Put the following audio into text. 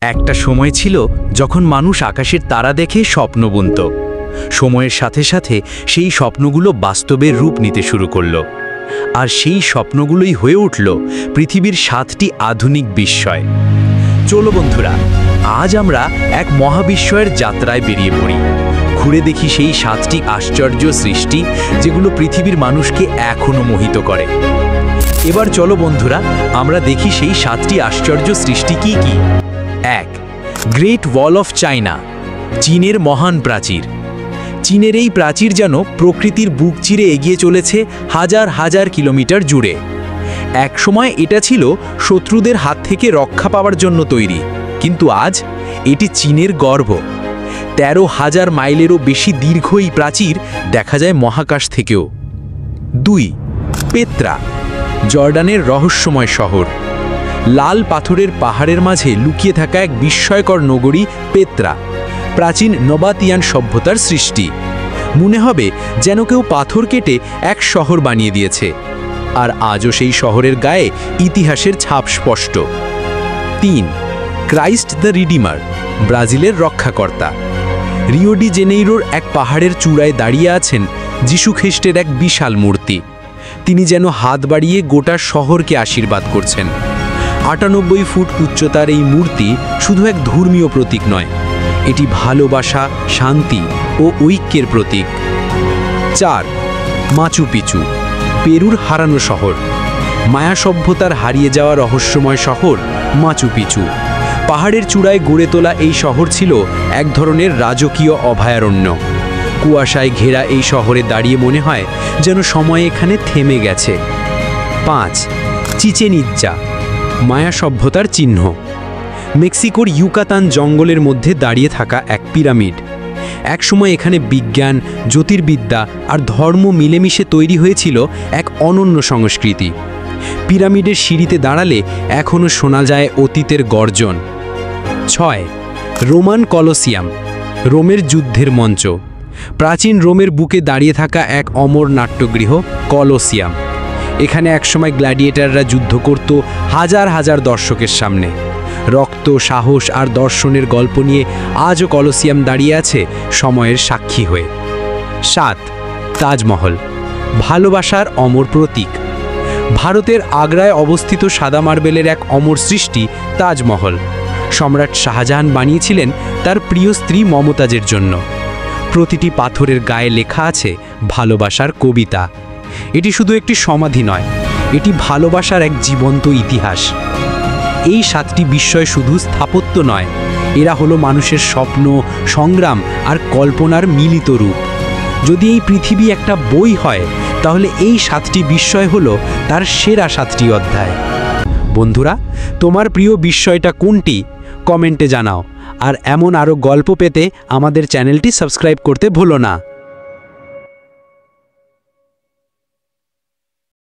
একটা সময় ছিল যখন মানুষ আকাশের তারা দেখে স্বপ্ন বুনত। সময়ের সাথে সাথে সেই স্বপ্নগুলো বাস্তবের রূপ নিতে শুরু করলো, আর সেই স্বপ্নগুলোই হয়ে উঠল পৃথিবীর 7টি আধুনিক বিস্ময়। চলো বন্ধুরা, আজ আমরা এক মহাবিস্ময়ের যাত্রায় বেরিয়ে পড়ি। ঘুরে দেখি সেই 7টি আশ্চর্য সৃষ্টি যেগুলো পৃথিবীর মানুষকে এখনো মোহিত করে। এবার চলো বন্ধুরা, আমরা দেখি সেই 7টি আশ্চর্য সৃষ্টি কি কি। 1. গ্রেট ওয়াল অফ চায়না, চীনের মহান প্রাচীর। চীনের এই প্রাচীর যেন প্রকৃতির বুক চিরে এগিয়ে চলেছে হাজার হাজার কিলোমিটার জুড়ে। একসময় এটা ছিল শত্রুদের হাত থেকে রক্ষা পাওয়ার জন্য তৈরি, কিন্তু আজ এটি চীনের গর্ব। 13,000 মাইলেরও বেশি দীর্ঘ এই প্রাচীর দেখা যায় মহাকাশ থেকেও। 2. পেত্রা, জর্ডানের রহস্যময় শহর। লাল পাথরের পাহাড়ের মাঝে লুকিয়ে থাকা এক বিস্ময়কর নগরী পেত্রা, প্রাচীন নবাতিয়ান সভ্যতার সৃষ্টি। মনে হবে যেন কেউ পাথর কেটে এক শহর বানিয়ে দিয়েছে, আর আজও সেই শহরের গায়ে ইতিহাসের ছাপ স্পষ্ট। 3. ক্রাইস্ট দ্য রিডিমার, ব্রাজিলের রক্ষাকর্তা। রিও ডি জেনেইরোর এক পাহাড়ের চূড়ায় দাঁড়িয়ে আছেন যিশু খ্রিস্টের এক বিশাল মূর্তি। তিনি যেন হাত বাড়িয়ে গোটা শহরকে আশীর্বাদ করছেন। 98 ফুট উচ্চতার এই মূর্তি শুধু এক ধর্মীয় প্রতীক নয়, এটি ভালোবাসা, শান্তি ও ঐক্যের প্রতীক। 4. মাচু পিচু, পেরুর হারানো শহর। মায়া সভ্যতার হারিয়ে যাওয়া রহস্যময় শহর মাচু পিচু। পাহাড়ের চূড়ায় গড়ে তোলা এই শহর ছিল এক ধরনের রাজকীয় অভয়ারণ্য। কুয়াশায় ঘেরা এই শহরে দাঁড়িয়ে মনে হয় যেন সময় এখানে থেমে গেছে। 5. চিচেন ইৎজা, মায়া সভ্যতার চিহ্ন। মেক্সিকোর ইউকাতান জঙ্গলের মধ্যে দাঁড়িয়ে থাকা এক পিরামিড। একসময় এখানে বিজ্ঞান, জ্যোতির্বিদ্যা আর ধর্ম মিলেমিশে তৈরি হয়েছিল এক অনন্য সংস্কৃতি। পিরামিডের সিঁড়িতে দাঁড়ালে এখনও শোনা যায় অতীতের গর্জন। 6. রোমান কলোসিয়াম, রোমের যুদ্ধের মঞ্চ। প্রাচীন রোমের বুকে দাঁড়িয়ে থাকা এক অমর নাট্যগৃহ কলোসিয়াম। এখানে একসময় গ্ল্যাডিয়েটাররা যুদ্ধ করত হাজার হাজার দর্শকের সামনে। রক্ত, সাহস আর দর্শনের গল্প নিয়ে আজও কলোসিয়াম দাঁড়িয়ে আছে সময়ের সাক্ষী হয়ে। 7. তাজমহল, ভালোবাসার অমর প্রতীক। ভারতের আগ্রায় অবস্থিত সাদা মার্বেলের এক অমর সৃষ্টি তাজমহল। সম্রাট শাহজাহান বানিয়েছিলেন তার প্রিয় স্ত্রী মমতাজের জন্য। প্রতিটি পাথরের গায়ে লেখা আছে ভালোবাসার কবিতা। এটি শুধু একটি সমাধি নয়, এটি ভালোবাসার এক জীবন্ত ইতিহাস। এই 7টি বিস্ময় শুধু স্থাপত্য নয়, এরা হলো মানুষের স্বপ্ন, সংগ্রাম আর কল্পনার মিলিত রূপ। যদি এই পৃথিবী একটা বই হয়, তাহলে এই 7টি বিস্ময় হলো তার সেরা 7টি অধ্যায়। বন্ধুরা, তোমার প্রিয় বিস্ময়টা কোনটি? কমেন্টে জানাও। আর এমন আরও গল্প পেতে আমাদের চ্যানেলটি সাবস্ক্রাইব করতে ভুলো না।